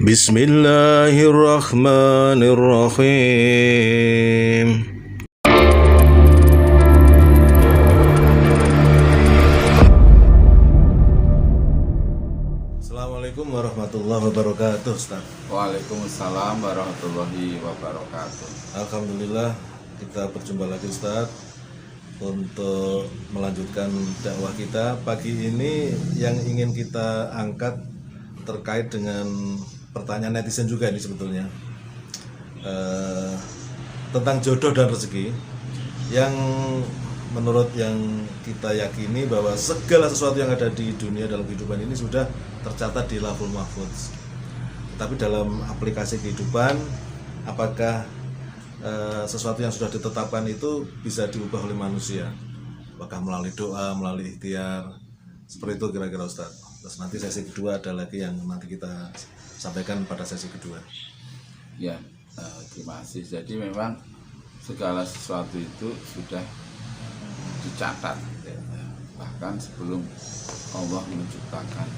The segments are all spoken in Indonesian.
Bismillahirrahmanirrahim. Assalamualaikum warahmatullahi wabarakatuh, Ustaz. Waalaikumsalam warahmatullahi wabarakatuh. Alhamdulillah kita berjumpa lagi, Ustaz, untuk melanjutkan dakwah kita. Pagi ini yang ingin kita angkat terkait dengan pertanyaan netizen juga ini sebetulnya, tentang jodoh dan rezeki, yang menurut yang kita yakini bahwa segala sesuatu yang ada di dunia dalam kehidupan ini sudah tercatat di Lauhul Mahfuz. Tapi dalam aplikasi kehidupan, apakah sesuatu yang sudah ditetapkan itu bisa diubah oleh manusia? Apakah melalui doa, melalui ikhtiar? Seperti itu kira-kira, Ustaz. Terus nanti sesi kedua ada lagi yang nanti kita sampaikan pada sesi kedua. Ya, terima kasih. Jadi memang segala sesuatu itu sudah dicatat, ya. Bahkan sebelum Allah menciptakan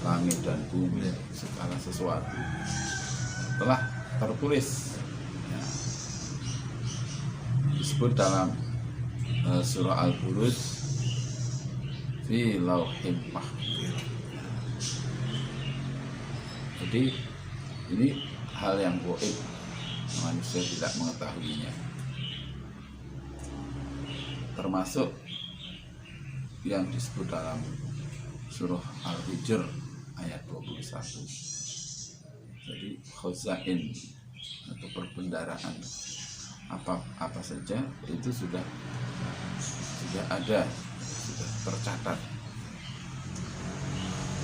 langit dan bumi, segala sesuatu telah tertulis, ya. Disebut dalam surah Al-Buruj, fi lauhin mahfuz. Jadi ini hal yang gaib, manusia tidak mengetahuinya. Termasuk yang disebut dalam surah Al-Hijr ayat 21. Jadi khazain atau perbendaharaan apa saja itu sudah ada, sudah tercatat.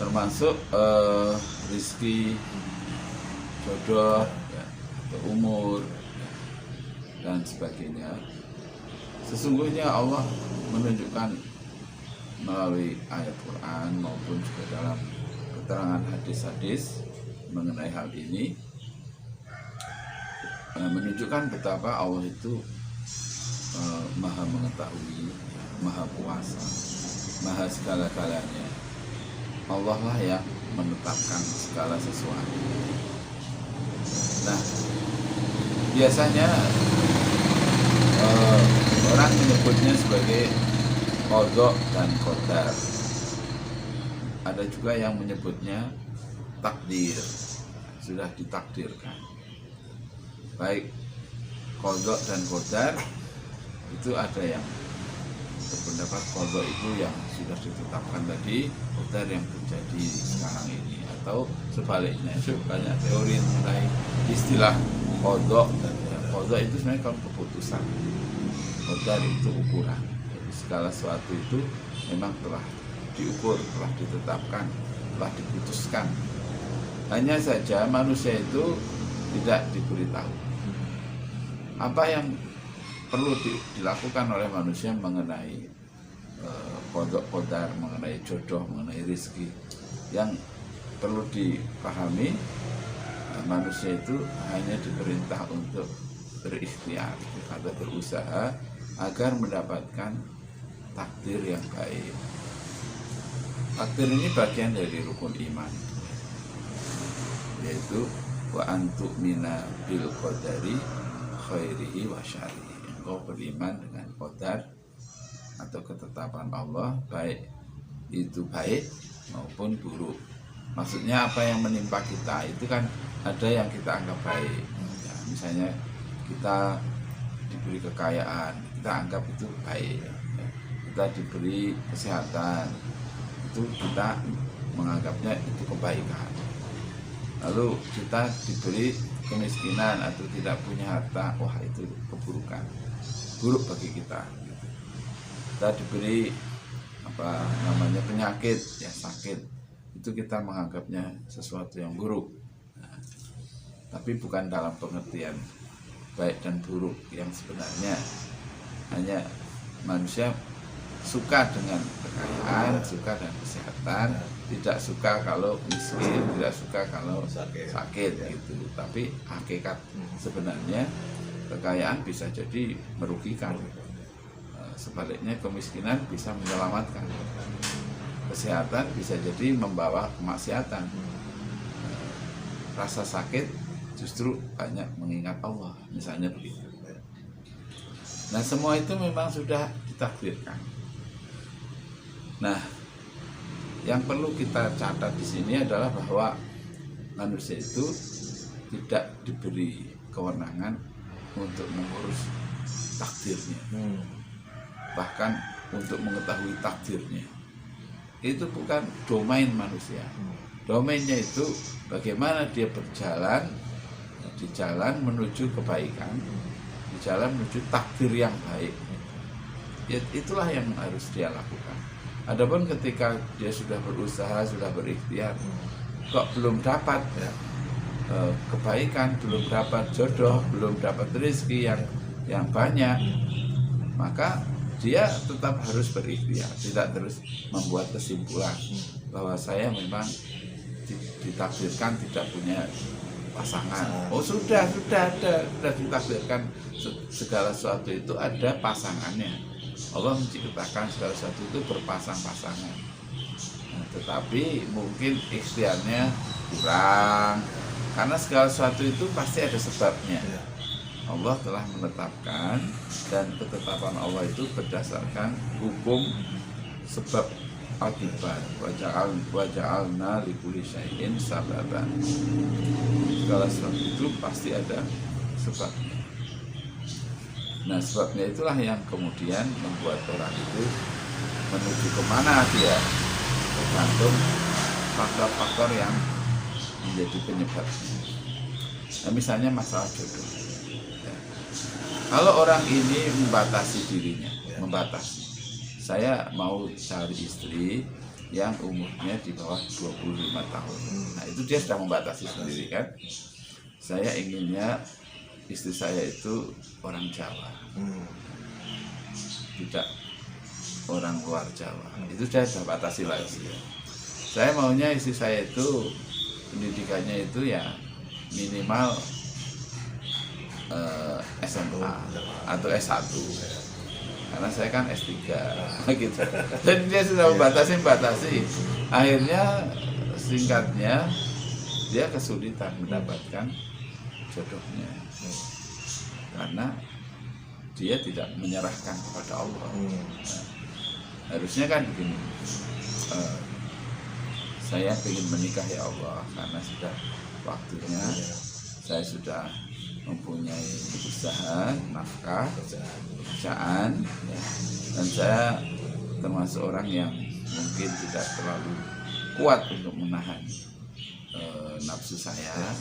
Termasuk rizki, jodoh, ya, atau umur, ya, dan sebagainya. Sesungguhnya Allah menunjukkan melalui ayat Quran maupun juga dalam keterangan hadis-hadis mengenai hal ini, menunjukkan betapa Allah itu maha mengetahui, maha kuasa, maha segala-galanya. Allah lah yang menetapkan segala sesuatu. Nah, biasanya orang menyebutnya sebagai qadha dan qadar. Ada juga yang menyebutnya takdir, sudah ditakdirkan. Baik qadha dan qadar itu ada yang berpendapat qadha itu yang sudah ditetapkan tadi, qadar yang terjadi sekarang ini, atau sebaliknya. Itu banyak teori mengenai istilah qadha. Qadha itu sebenarnya kalau keputusan, qadar itu ukuran. Jadi segala sesuatu itu memang telah diukur, telah ditetapkan, telah diputuskan. Hanya saja manusia itu tidak diberitahu apa yang perlu dilakukan oleh manusia mengenai qadar, mengenai jodoh, mengenai rezeki. Yang perlu dipahami, manusia itu hanya diperintah untuk berikhtiar atau berusaha agar mendapatkan takdir yang baik. Takdir ini bagian dari rukun iman, yaitu wa antu'mina bil qadari khairihi wa syarrihi. Engkau beriman dengan qadar atau ketetapan Allah, baik itu baik maupun buruk. Maksudnya apa yang menimpa kita itu kan ada yang kita anggap baik, ya, misalnya kita diberi kekayaan, kita anggap itu baik, ya. Kita diberi kesehatan, itu kita menganggapnya itu kebaikan. Lalu kita diberi kemiskinan atau tidak punya harta, wah itu keburukan, buruk bagi kita. Kita diberi penyakit, ya sakit, itu kita menganggapnya sesuatu yang buruk. Nah, tapi bukan dalam pengertian baik dan buruk yang sebenarnya. Hanya manusia suka dengan kekayaan, suka dengan kesehatan, tidak suka kalau miskin, tidak suka kalau sakit gitu. Tapi hakikat sebenarnya kekayaan bisa jadi merugikan. Sebaliknya kemiskinan bisa menyelamatkan. Kesehatan bisa jadi membawa kemaksiatan. rasa sakit justru banyak mengingat Allah, misalnya begitu. Nah, semua itu memang sudah ditakdirkan. Nah, yang perlu kita catat di sini adalah bahwa manusia itu tidak diberi kewenangan untuk mengurus takdirnya, bahkan untuk mengetahui takdirnya. Itu bukan domain manusia. Domainnya itu bagaimana dia berjalan di jalan menuju kebaikan, di jalan menuju takdir yang baik. Itulah yang harus dia lakukan. Adapun ketika dia sudah berusaha, sudah berikhtiar, kok belum dapat kebaikan, belum dapat jodoh, belum dapat rezeki yang banyak, maka dia tetap harus berikhtiar, tidak terus membuat kesimpulan bahwa saya memang ditakdirkan tidak punya pasangan. Oh, sudah ditakdirkan segala sesuatu itu ada pasangannya. Allah menciptakan segala sesuatu itu berpasang-pasangan. Nah, tetapi mungkin ikhtiarnya kurang, karena segala sesuatu itu pasti ada sebabnya. Allah telah menetapkan, dan ketetapan Allah itu berdasarkan hukum sebab akibat. Waja'alna likulli syai'in sababan. Segala sesuatu itu pasti ada sebabnya. Nah, sebabnya itulah yang kemudian membuat orang itu menuju kemana dia, tergantung faktor-faktor yang menjadi penyebabnya. Nah, misalnya masalah jodoh. Kalau orang ini membatasi dirinya, membatasi, saya mau cari istri yang umurnya di bawah 25 tahun. Nah, itu dia sudah membatasi sendiri kan. Saya inginnya istri saya itu orang Jawa, tidak orang luar Jawa. Itu saya sudah batasi lagi. Saya maunya istri saya itu pendidikannya itu ya minimal SMA atau S1, karena saya kan S3 gitu. Dan dia sudah membatasi. Akhirnya singkatnya dia kesulitan mendapatkan jodohnya, karena dia tidak menyerahkan kepada Allah. Nah, harusnya kan begini, saya ingin menikah ya Allah, karena sudah waktunya, saya sudah mempunyai usaha, nafkah, pekerjaan, ya. Dan saya termasuk orang yang mungkin tidak terlalu kuat untuk menahan nafsu saya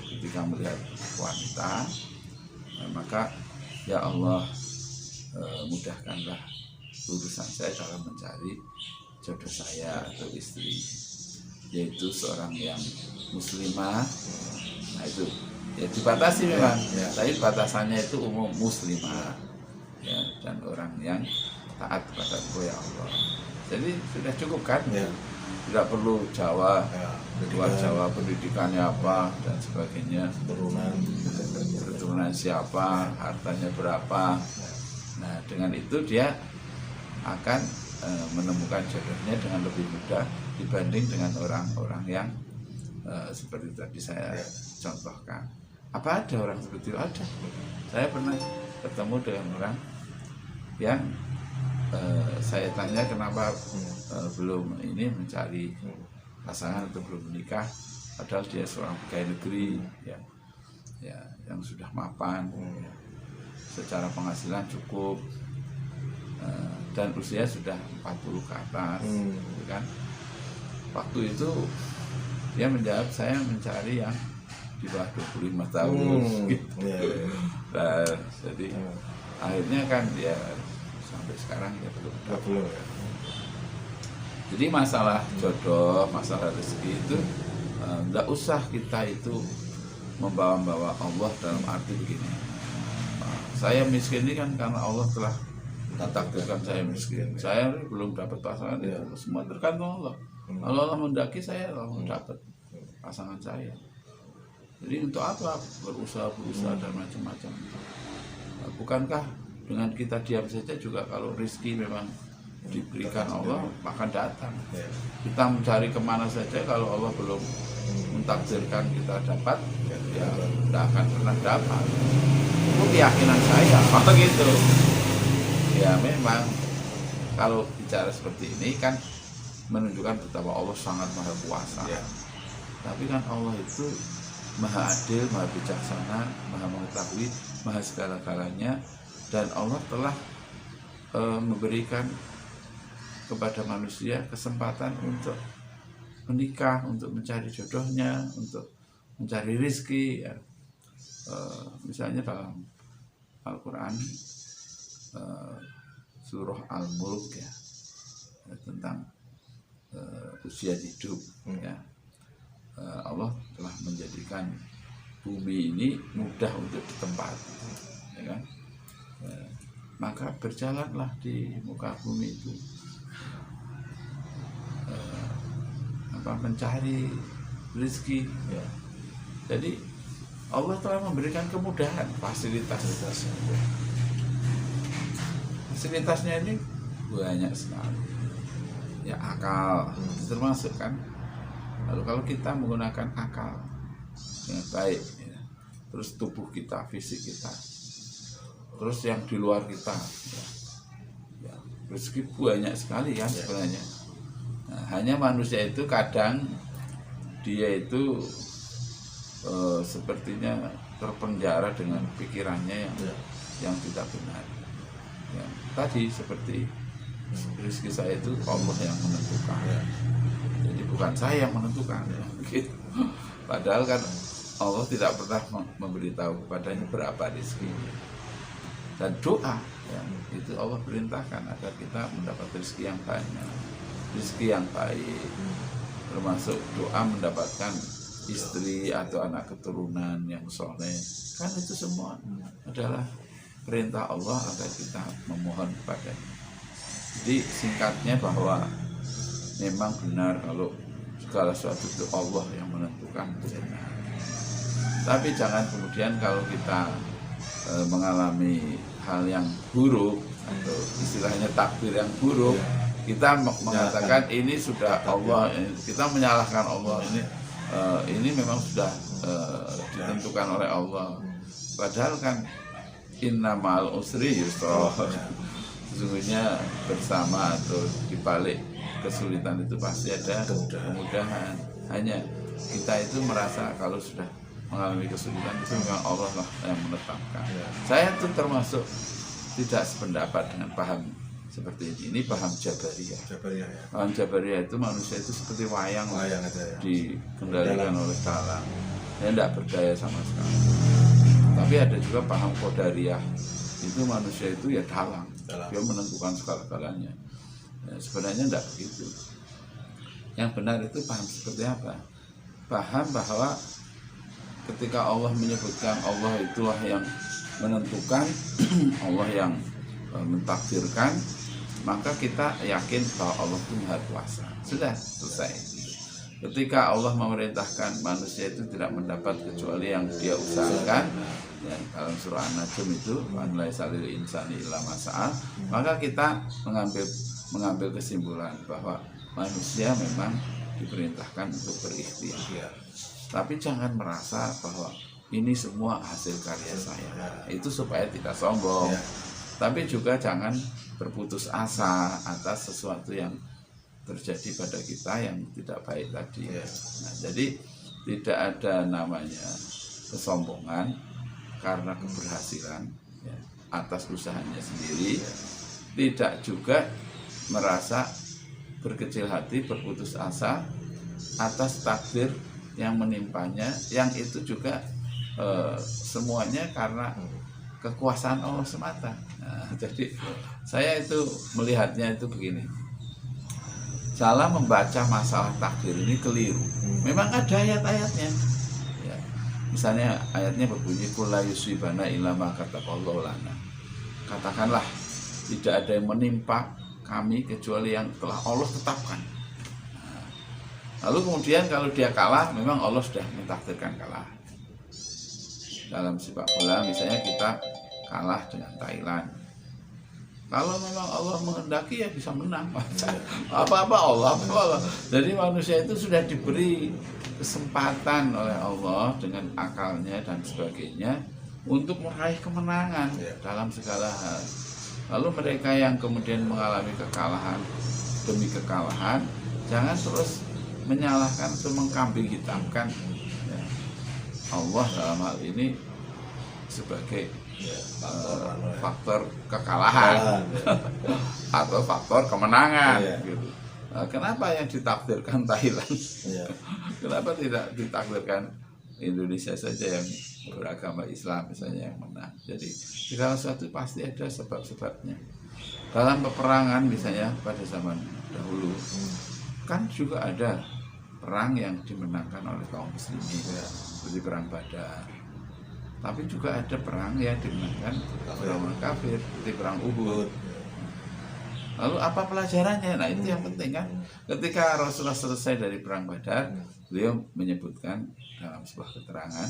ketika melihat wanita. Maka ya Allah, mudahkanlah urusan saya dalam mencari jodoh saya atau istri, yaitu seorang yang muslimah. Nah, itu ya dibatasi memang, tapi batasannya itu umum muslimah, ya, dan orang yang taat kepada ya Allah. Jadi sudah cukup kan? Tidak perlu Jawa, luar Jawa pendidikannya apa dan sebagainya, keturunan siapa, hartanya berapa. Nah, dengan itu dia akan menemukan jodohnya dengan lebih mudah dibanding dengan orang-orang yang seperti tadi saya contohkan. Apa ada orang seperti itu? Ada. Saya pernah ketemu dengan orang yang saya tanya kenapa belum ini mencari pasangan atau belum menikah, padahal dia seorang pegawai negeri, ya, yang sudah mapan, secara penghasilan cukup, dan usia sudah 40 ke atas, gitu kan. Waktu itu dia menjawab, saya mencari yang di bawah 25 tahun, gitu. Nah, jadi akhirnya kan dia sampai sekarang dia belum. Jadi masalah jodoh, masalah rezeki itu nggak usah kita itu membawa-bawa Allah dalam arti begini. Saya miskin ini kan karena Allah telah takdirkan saya miskin. Saya belum dapat pasangan, itu semua tergantung Allah. Kalau Allah mendaki saya, Allah dapat pasangan saya. Jadi untuk apa berusaha dan macam-macam? Bukankah dengan kita diam saja juga kalau rezeki memang diberikan Allah akan datang? Kita mencari kemana saja kalau Allah belum mentakdirkan kita dapat, ya tidak akan pernah dapat. Itu keyakinan saya, gitu. Ya memang kalau bicara seperti ini kan menunjukkan betapa Allah sangat maha kuasa. Ya. Tapi kan Allah itu maha adil, maha bijaksana, maha mengetahui, maha segala-galanya, dan Allah telah memberikan kepada manusia kesempatan untuk menikah, untuk mencari jodohnya, untuk mencari rizki. Ya. Misalnya dalam Al-Quran surah Al-Mulk ya, tentang usia hidup ya. Allah telah menjadikan bumi ini mudah untuk ditempati, ya kan? Maka berjalanlah di muka bumi itu mencari rezeki. Ya. Jadi Allah telah memberikan kemudahan, fasilitasnya ini banyak sekali. Ya akal termasuk kan. Lalu kalau kita menggunakan akal yang baik, ya, terus tubuh kita, fisik kita, terus yang di luar kita, ya, rezeki banyak sekali kan sebenarnya. Nah, hanya manusia itu kadang dia itu sepertinya terpenjara dengan pikirannya yang tidak benar. Ya, tadi seperti rezeki saya itu Allah yang menentukan. Jadi bukan saya yang menentukan. Gitu. Padahal kan Allah tidak pernah memberitahu kepadanya berapa rezekinya. Dan doa, ya, itu Allah perintahkan agar kita mendapat rezeki yang banyak, rezeki yang baik, termasuk doa mendapatkan istri atau anak keturunan yang soleh. Kan itu semua adalah perintah Allah agar kita memohon kepadanya. Jadi singkatnya bahwa memang benar kalau segala sesuatu itu Allah yang menentukan, benar. Tapi jangan kemudian kalau kita mengalami hal yang buruk atau istilahnya takdir yang buruk, kita mengatakan ini sudah Allah, kita menyalahkan Allah, ini memang sudah ditentukan oleh Allah. Padahal kan innamal usri yusra, sesungguhnya bersama atau dibalik kesulitan itu pasti ada kemudahan. Hanya kita itu merasa kalau sudah mengalami kesulitan itu memang Allah lah yang menetapkan. Saya itu termasuk tidak sependapat dengan paham seperti ini. Ini paham Jabariyah. Ya. Paham Jabariyah itu manusia itu seperti wayang aja, ya. Dikendalikan oleh dalang. Dia tidak berdaya sama sekali. Tapi ada juga paham Qadariyah. Itu manusia itu ya dalang. Dia menentukan segala-galanya. Ya, sebenarnya tidak begitu. Yang benar itu paham seperti apa? Paham bahwa ketika Allah menyebutkan Allah itulah yang menentukan, Allah yang mentakdirkan, maka kita yakin bahwa Allah itu Maha Kuasa. Sudah selesai. Ketika Allah memerintahkan manusia itu tidak mendapat kecuali yang dia usahakan, ya, dalam surah An-Najm itu an laisa lil insani illa ma sa'a, maka kita mengambil kesimpulan bahwa manusia memang diperintahkan untuk berikhtiar. Tapi jangan merasa bahwa ini semua hasil karya saya. Itu supaya tidak sombong. Tapi juga jangan berputus asa atas sesuatu yang terjadi pada kita yang tidak baik tadi. Nah, jadi tidak ada namanya kesombongan karena keberhasilan ya, atas usahanya sendiri. Tidak juga merasa berkecil hati, berputus asa atas takdir yang menimpanya, yang itu juga semuanya karena kekuasaan Allah semata. Nah, jadi saya itu melihatnya itu begini, salah membaca masalah takdir ini keliru. Memang ada ayat-ayatnya ya. Misalnya ayatnya berbunyi kulla yusibana illa ma kataballahu lana, katakanlah tidak ada yang menimpa kami kecuali yang telah Allah tetapkan. Lalu kemudian kalau dia kalah, memang Allah sudah mentakdirkan kalah. Dalam sepak bola misalnya kita kalah dengan Thailand. Kalau memang Allah menghendaki ya bisa menang. Apa-apa Allah. Jadi manusia itu sudah diberi kesempatan oleh Allah dengan akalnya dan sebagainya untuk meraih kemenangan dalam segala hal. Lalu mereka yang kemudian mengalami kekalahan demi kekalahan, jangan terus menyalahkan atau mengkambing hitamkan ya, Allah dalam hal ini sebagai faktor kekalahan atau faktor kemenangan gitu. Nah, kenapa yang ditakdirkan Thailand? Kenapa tidak ditakdirkan Indonesia saja yang beragama Islam misalnya yang menang? Jadi segala sesuatu pasti ada sebab-sebabnya. Dalam peperangan misalnya pada zaman dahulu kan juga ada perang yang dimenangkan oleh kaum muslimin seperti perang Badar. Tapi juga ada perang yang dimenangkan oleh orang kafir seperti perang Uhud. Lalu apa pelajarannya? Nah itu yang penting kan. Ketika Rasulullah selesai dari perang Badar, beliau menyebutkan dalam sebuah keterangan,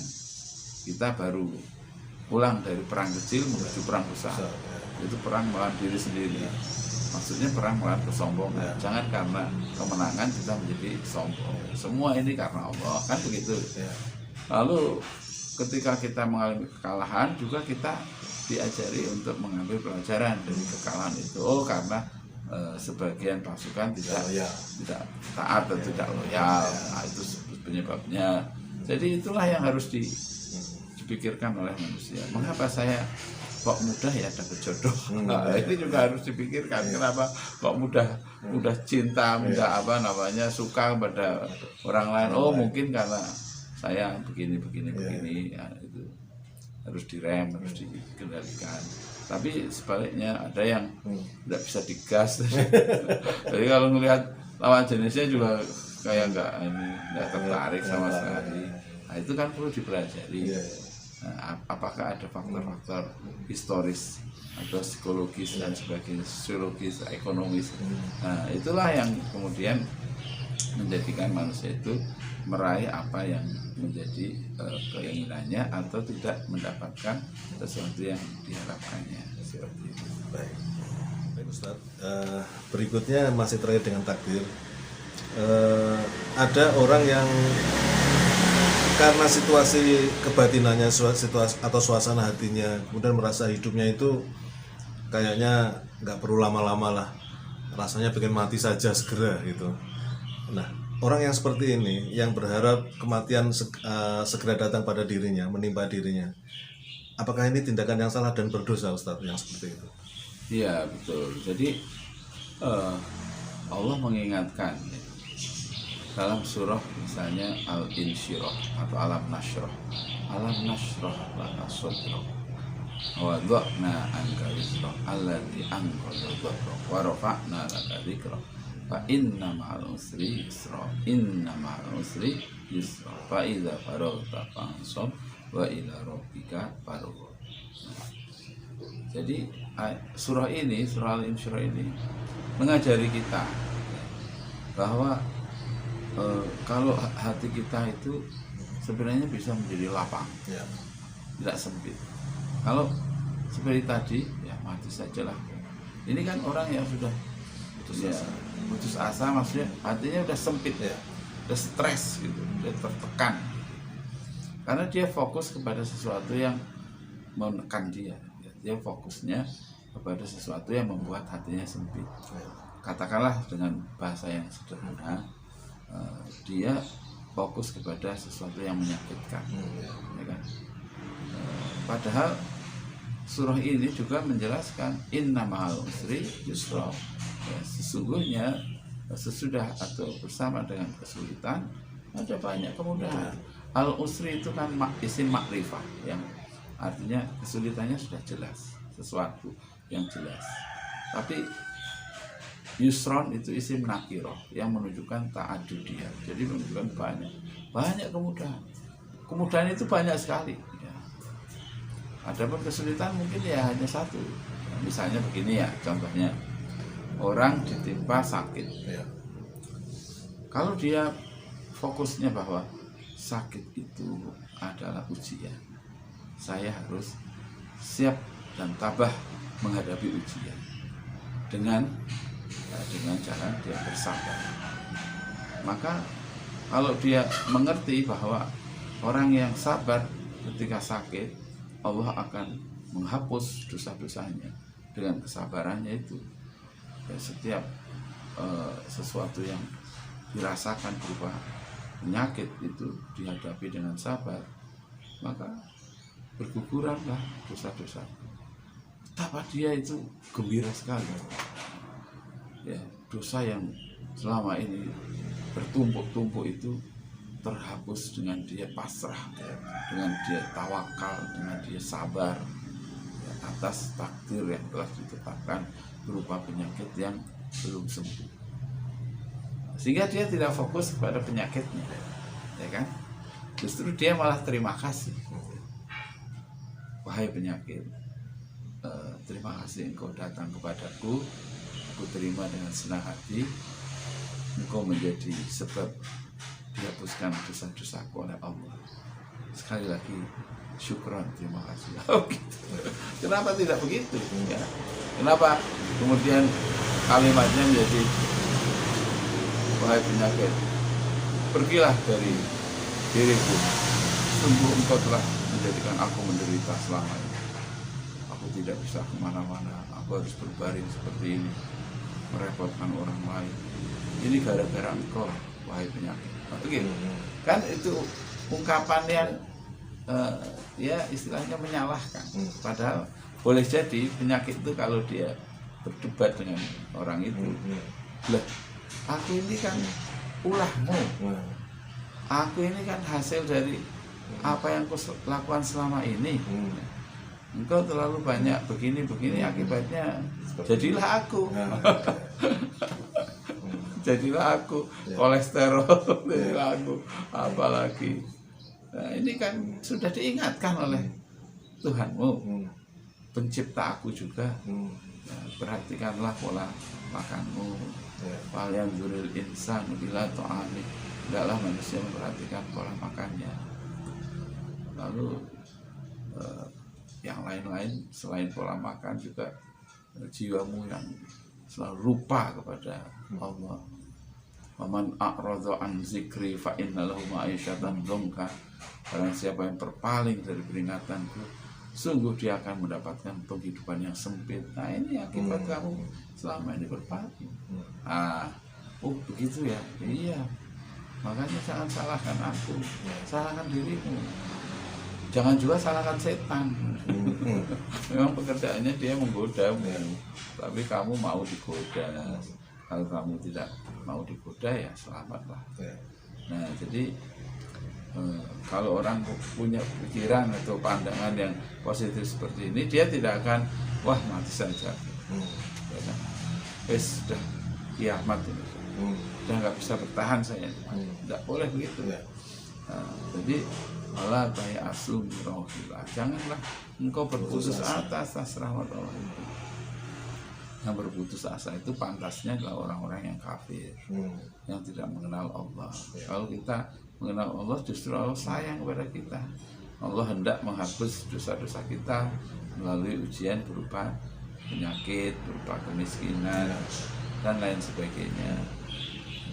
kita baru pulang dari perang kecil menuju perang besar. Itu perang melawan diri sendiri. Maksudnya perang melawan kesombongan. Jangan karena kemenangan kita menjadi sombong. Semua ini karena Allah, kan begitu. Lalu ketika kita mengalami kekalahan juga kita diajari untuk mengambil pelajaran dari kekalahan itu. Oh, karena sebagian pasukan tidak taat atau tidak loyal. Nah, itu penyebabnya. Jadi itulah yang harus dipikirkan oleh manusia. Mengapa saya kok mudah ya dapat jodoh? Nah, itu juga harus dipikirkan. Kenapa kok mudah cinta, mudah suka pada orang lain? Oh, mungkin karena saya begini. Ya, itu harus direm, harus dikendalikan. Tapi sebaliknya ada yang tidak bisa digas. Jadi kalau ngelihat lawan jenisnya juga kayak nggak tertarik sama sekali. Nah, itu kan perlu dipelajari. Nah, apakah ada faktor-faktor historis atau psikologis dan sebagainya, sosiologis, ekonomis. Nah, itulah yang kemudian menjadikan manusia itu meraih apa yang menjadi keinginannya atau tidak mendapatkan sesuatu yang diharapkannya seperti itu. Baik Ustaz, berikutnya masih terkait dengan takdir. Ada orang yang karena situasi kebatinannya, situasi atau suasana hatinya, kemudian merasa hidupnya itu kayaknya nggak perlu lama-lama lah, rasanya pengen mati saja segera gitu. Nah, orang yang seperti ini, yang berharap kematian segera datang pada dirinya, menimpa dirinya, apakah ini tindakan yang salah dan berdosa, Ustaz, yang seperti itu? Iya, betul. Jadi Allah mengingatkan dalam surah misalnya Al-Insyirah atau Alam Nashrah laka sadrak wa wada'na anka wizrak alladzi anqadha dhahrak wa rafa'na laka dzikrak fa inna ma'al usri yusra fa idza faraghta fansab wa ila rabbika farghab. Jadi surah ini, surah Al-Insyirah ini mengajari kita bahwa kalau hati kita itu sebenarnya bisa menjadi lapang, tidak sempit. Kalau seperti tadi, ya mati sajalah. Ini kan orang yang sudah putus asa, maksudnya hatinya udah sempit, udah stres gitu, udah tertekan. Karena dia fokus kepada sesuatu yang menekan dia. Dia fokusnya kepada sesuatu yang membuat hatinya sempit. Katakanlah dengan bahasa yang sederhana, dia fokus kepada sesuatu yang menyakitkan, ya kan? Padahal surah ini juga menjelaskan inna ma'al usri yusra. Sesungguhnya sesudah atau bersama dengan kesulitan ada banyak kemudahan. Al usri itu kan isim makrifah yang artinya kesulitannya sudah jelas, sesuatu yang jelas. Tapi Yusron itu isim nakiroh yang menunjukkan ta'adudiyah. Jadi menunjukkan banyak kemudahan. Kemudahan itu banyak sekali. Ya. Adapun kesulitan mungkin ya hanya satu. Misalnya begini ya, contohnya orang ditimpa sakit. Kalau dia fokusnya bahwa sakit itu adalah ujian, saya harus siap dan tabah menghadapi ujian dengan cara dia bersabar, maka kalau dia mengerti bahwa orang yang sabar ketika sakit, Allah akan menghapus dosa-dosanya dengan kesabarannya itu. Ya, setiap sesuatu yang dirasakan berupa penyakit itu dihadapi dengan sabar, maka berguguranlah dosa-dosa. Betapa dia itu gembira sekali. Ya, dosa yang selama ini bertumpuk-tumpuk itu terhapus dengan dia pasrah, dengan dia tawakal, dengan dia sabar ya, atas takdir yang telah ditetapkan berupa penyakit yang belum sembuh. Sehingga dia tidak fokus kepada penyakitnya, ya kan? Justru dia malah terima kasih. Wahai penyakit, terima kasih engkau datang kepadaku, aku terima dengan senang hati. Engkau menjadi sebab dihapuskan dosa-dosaku oleh Allah. Sekali lagi syukran, terima kasih. Oh, gitu. Kenapa tidak begitu? Ya. Kenapa kemudian kalimatnya menjadi wahai penyakit, pergilah dari diriku, sungguh engkau telah menjadikan aku menderita selama ini. Aku tidak bisa kemana-mana, aku harus berbaring seperti ini, merepotkan orang lain. Ini gara-gara engkau, wahai penyakit. Begitu. Kan itu ungkapan yang ya istilahnya menyalahkan. Padahal boleh jadi penyakit itu kalau dia berdebat dengan orang itu, lah aku ini kan ulahmu, aku ini kan hasil dari apa yang kau lakukan selama ini. Engkau terlalu banyak begini akibatnya jadilah aku. Jadilah aku kolesterol, jadilah aku apalagi. Nah, ini kan sudah diingatkan oleh Tuhanmu, pencipta aku juga. Ya, perhatikanlah pola makanmu. Wal yanzuril insanu ila ta'ami. Hendaklah manusia memperhatikan pola makannya. Lalu yang lain-lain selain pola makan juga jiwamu yang selalu lupa kepada Allah. Waman a'radha an zikri fa inna lahu ma'isyatan dhanka. Barang siapa yang berpaling dari peringatanku, sungguh dia akan mendapatkan penghidupan yang sempit. Nah, ini akibat kamu selama ini berpaling. Oh begitu ya. Iya. Makanya jangan salahkan aku, salahkan dirimu. Jangan juga salahkan setan. Memang pekerjaannya dia menggodamu, tapi kamu mau digoda. Kalau kamu tidak mau digoda ya selamatlah. Nah, jadi kalau orang punya pikiran atau pandangan yang positif seperti ini, dia tidak akan wah mati saja. Ya kan? Sudah kiamat ini. Sudah nggak bisa bertahan saya. Tidak boleh begitu. Jadi Allah baik asum rohillah. Janganlah engkau berputus asa atas rahmat Allah itu. Yang berputus asa itu pantasnya adalah orang-orang yang kafir, yang tidak mengenal Allah. Kalau kita mengenal Allah, justru Allah sayang kepada kita. Allah hendak menghapus dosa-dosa kita melalui ujian berupa penyakit, berupa kemiskinan, dan lain sebagainya.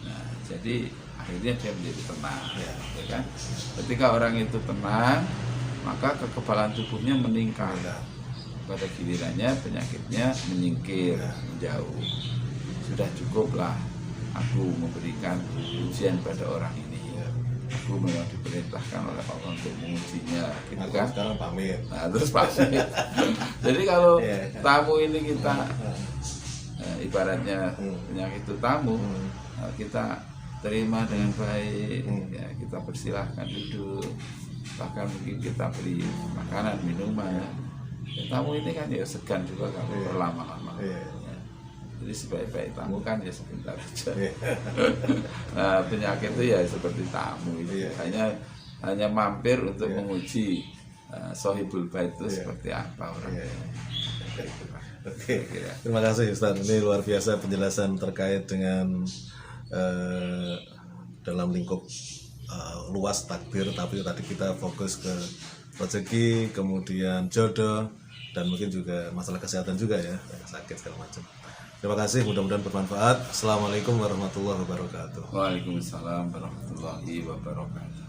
Nah, jadi akhirnya dia menjadi tenang, ya kan? Ketika orang itu tenang, maka kekebalan tubuhnya meningkat. Pada gilirannya penyakitnya menyingkir, menjauh. Sudah cukuplah aku memberikan ujian pada orang ini. Aku memang diperintahkan oleh Allah untuk mengujinya, gitu kan? Sekarang pamit. Nah, terus pamit. Jadi kalau tamu ini kita ibaratnya penyakit itu tamu, kita terima dengan baik, ya, kita persilahkan duduk, bahkan mungkin kita beri makanan, minuman. Ya, tamu ini kan ya segan juga kalau berlama-lama. Ya. Jadi sebaik-baik tamu kan ya sebentar aja. Nah, penyakit itu ya seperti tamu itu. Hanya mampir untuk menguji sohibul bait itu seperti apa orangnya. Oke. Terima kasih Ustaz. Ini luar biasa penjelasan terkait dengan dalam lingkup luas takdir, tapi tadi kita fokus ke rezeki, kemudian jodoh, dan mungkin juga masalah kesehatan juga ya, sakit segala macam. Terima kasih, mudah-mudahan bermanfaat. Assalamualaikum warahmatullahi wabarakatuh. Waalaikumsalam warahmatullahi wabarakatuh.